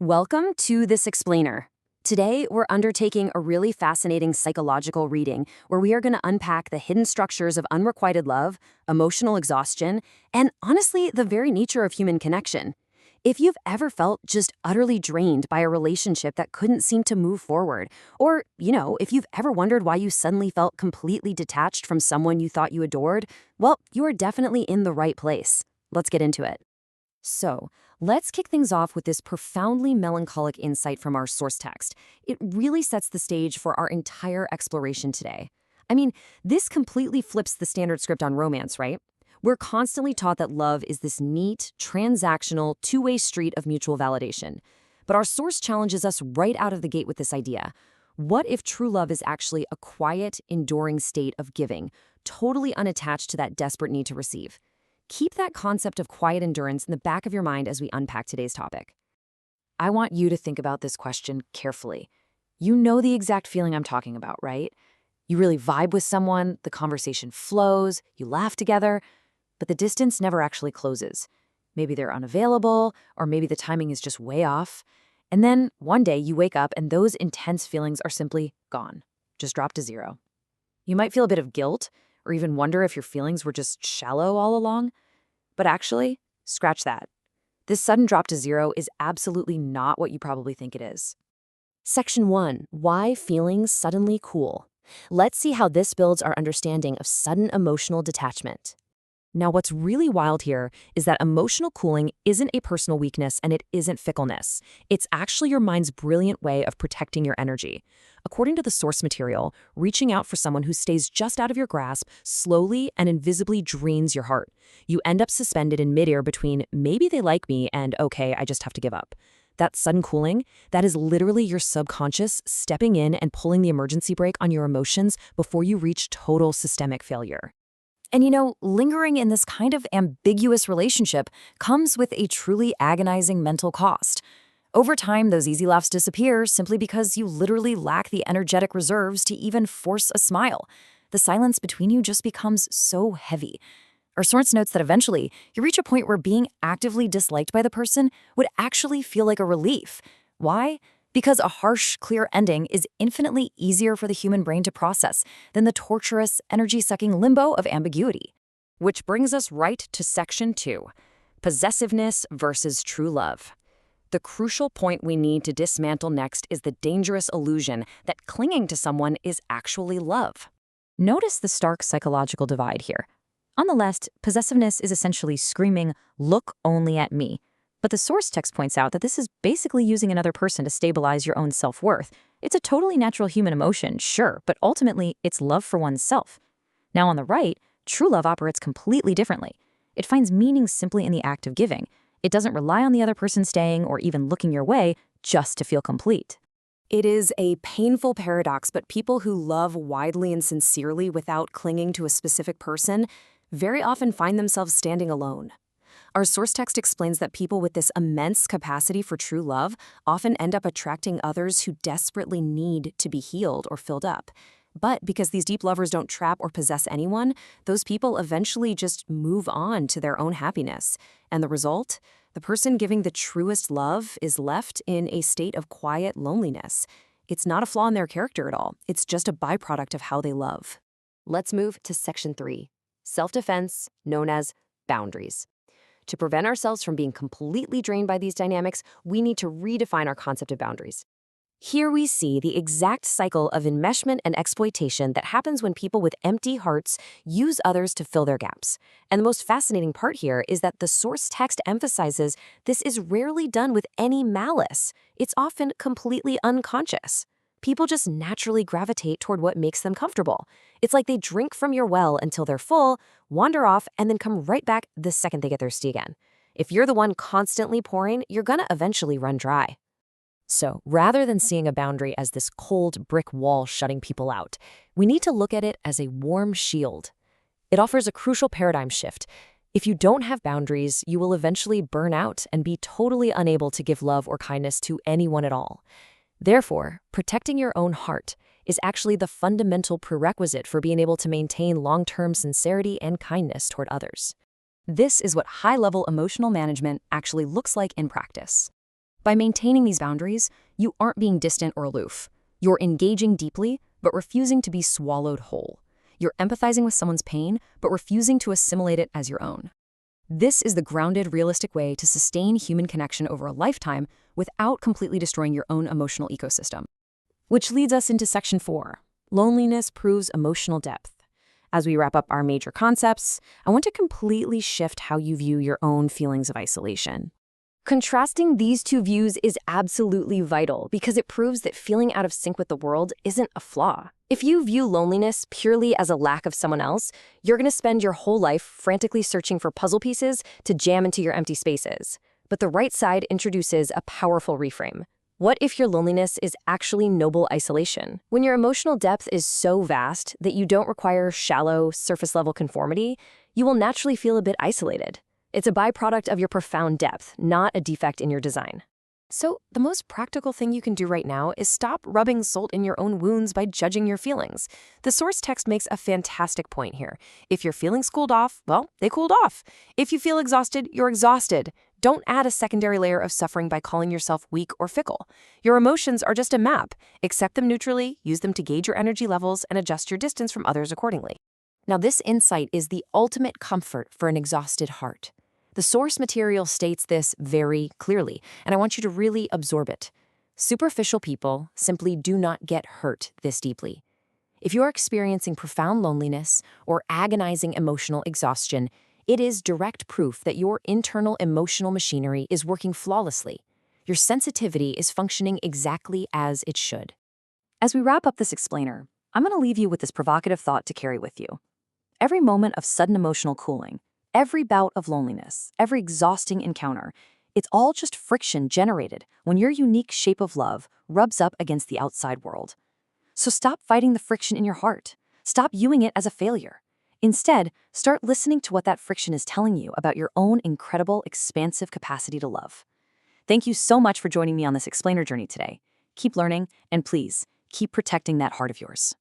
Welcome to This Explainer. Today, we're undertaking a really fascinating psychological reading where we are going to unpack the hidden structures of unrequited love, emotional exhaustion, and honestly, the very nature of human connection. If you've ever felt just utterly drained by a relationship that couldn't seem to move forward, or, if you've ever wondered why you suddenly felt completely detached from someone you thought you adored, well, you are definitely in the right place. Let's get into it. So, let's kick things off with this profoundly melancholic insight from our source text. It really sets the stage for our entire exploration today. I mean, this completely flips the standard script on romance, right? We're constantly taught that love is this neat, transactional, two-way street of mutual validation. But our source challenges us right out of the gate with this idea. What if true love is actually a quiet, enduring state of giving, totally unattached to that desperate need to receive? Keep that concept of quiet endurance in the back of your mind as we unpack today's topic. I want you to think about this question carefully. You know the exact feeling I'm talking about, right? You really vibe with someone, the conversation flows, you laugh together, but the distance never actually closes. Maybe they're unavailable, or maybe the timing is just way off. And then one day you wake up and those intense feelings are simply gone, just dropped to zero. You might feel a bit of guilt, or even wonder if your feelings were just shallow all along. But actually, scratch that. This sudden drop to zero is absolutely not what you probably think it is. Section 1. Why feelings suddenly cool. Let's see how this builds our understanding of sudden emotional detachment. Now, what's really wild here is that emotional cooling isn't a personal weakness and it isn't fickleness. It's actually your mind's brilliant way of protecting your energy. According to the source material, reaching out for someone who stays just out of your grasp slowly and invisibly drains your heart. You end up suspended in midair between maybe they like me and okay, I just have to give up. That sudden cooling, that is literally your subconscious stepping in and pulling the emergency brake on your emotions before you reach total systemic failure. And lingering in this kind of ambiguous relationship comes with a truly agonizing mental cost. Over time, those easy laughs disappear simply because you literally lack the energetic reserves to even force a smile. The silence between you just becomes so heavy. Our source notes that eventually, you reach a point where being actively disliked by the person would actually feel like a relief. Why? Because a harsh, clear ending is infinitely easier for the human brain to process than the torturous, energy-sucking limbo of ambiguity. Which brings us right to Section 2, Possessiveness versus True Love. The crucial point we need to dismantle next is the dangerous illusion that clinging to someone is actually love. Notice the stark psychological divide here. On the left, possessiveness is essentially screaming, "Look only at me." But the source text points out that this is basically using another person to stabilize your own self-worth. It's a totally natural human emotion, sure, but ultimately, it's love for oneself. Now on the right, true love operates completely differently. It finds meaning simply in the act of giving. It doesn't rely on the other person staying or even looking your way just to feel complete. It is a painful paradox, but people who love widely and sincerely without clinging to a specific person very often find themselves standing alone. Our source text explains that people with this immense capacity for true love often end up attracting others who desperately need to be healed or filled up. But because these deep lovers don't trap or possess anyone, those people eventually just move on to their own happiness. And the result? The person giving the truest love is left in a state of quiet loneliness. It's not a flaw in their character at all. It's just a byproduct of how they love. Let's move to Section 3, self-defense, known as boundaries. To prevent ourselves from being completely drained by these dynamics, we need to redefine our concept of boundaries. Here we see the exact cycle of enmeshment and exploitation that happens when people with empty hearts use others to fill their gaps. And the most fascinating part here is that the source text emphasizes this is rarely done with any malice. It's often completely unconscious. People just naturally gravitate toward what makes them comfortable. It's like they drink from your well until they're full, wander off, and then come right back the second they get thirsty again. If you're the one constantly pouring, you're gonna eventually run dry. So, rather than seeing a boundary as this cold brick wall shutting people out, we need to look at it as a warm shield. It offers a crucial paradigm shift. If you don't have boundaries, you will eventually burn out and be totally unable to give love or kindness to anyone at all. Therefore, protecting your own heart is actually the fundamental prerequisite for being able to maintain long-term sincerity and kindness toward others. This is what high-level emotional management actually looks like in practice. By maintaining these boundaries, you aren't being distant or aloof. You're engaging deeply, but refusing to be swallowed whole. You're empathizing with someone's pain, but refusing to assimilate it as your own. This is the grounded, realistic way to sustain human connection over a lifetime without completely destroying your own emotional ecosystem. Which leads us into section 4. Loneliness proves emotional depth. As we wrap up our major concepts, I want to completely shift how you view your own feelings of isolation. Contrasting these two views is absolutely vital because it proves that feeling out of sync with the world isn't a flaw. If you view loneliness purely as a lack of someone else, you're going to spend your whole life frantically searching for puzzle pieces to jam into your empty spaces. But the right side introduces a powerful reframe. What if your loneliness is actually noble isolation? When your emotional depth is so vast that you don't require shallow, surface-level conformity, you will naturally feel a bit isolated. It's a byproduct of your profound depth, not a defect in your design. So, the most practical thing you can do right now is stop rubbing salt in your own wounds by judging your feelings. The source text makes a fantastic point here. If your feelings cooled off, well, they cooled off. If you feel exhausted, you're exhausted. Don't add a secondary layer of suffering by calling yourself weak or fickle. Your emotions are just a map. Accept them neutrally, use them to gauge your energy levels, and adjust your distance from others accordingly. Now, this insight is the ultimate comfort for an exhausted heart. The source material states this very clearly, and I want you to really absorb it. Superficial people simply do not get hurt this deeply. If you are experiencing profound loneliness or agonizing emotional exhaustion, it is direct proof that your internal emotional machinery is working flawlessly. Your sensitivity is functioning exactly as it should. As we wrap up this explainer, I'm going to leave you with this provocative thought to carry with you. Every moment of sudden emotional cooling, every bout of loneliness, every exhausting encounter, it's all just friction generated when your unique shape of love rubs up against the outside world. So stop fighting the friction in your heart. Stop viewing it as a failure. Instead, start listening to what that friction is telling you about your own incredible, expansive capacity to love. Thank you so much for joining me on this explainer journey today. Keep learning, and please, keep protecting that heart of yours.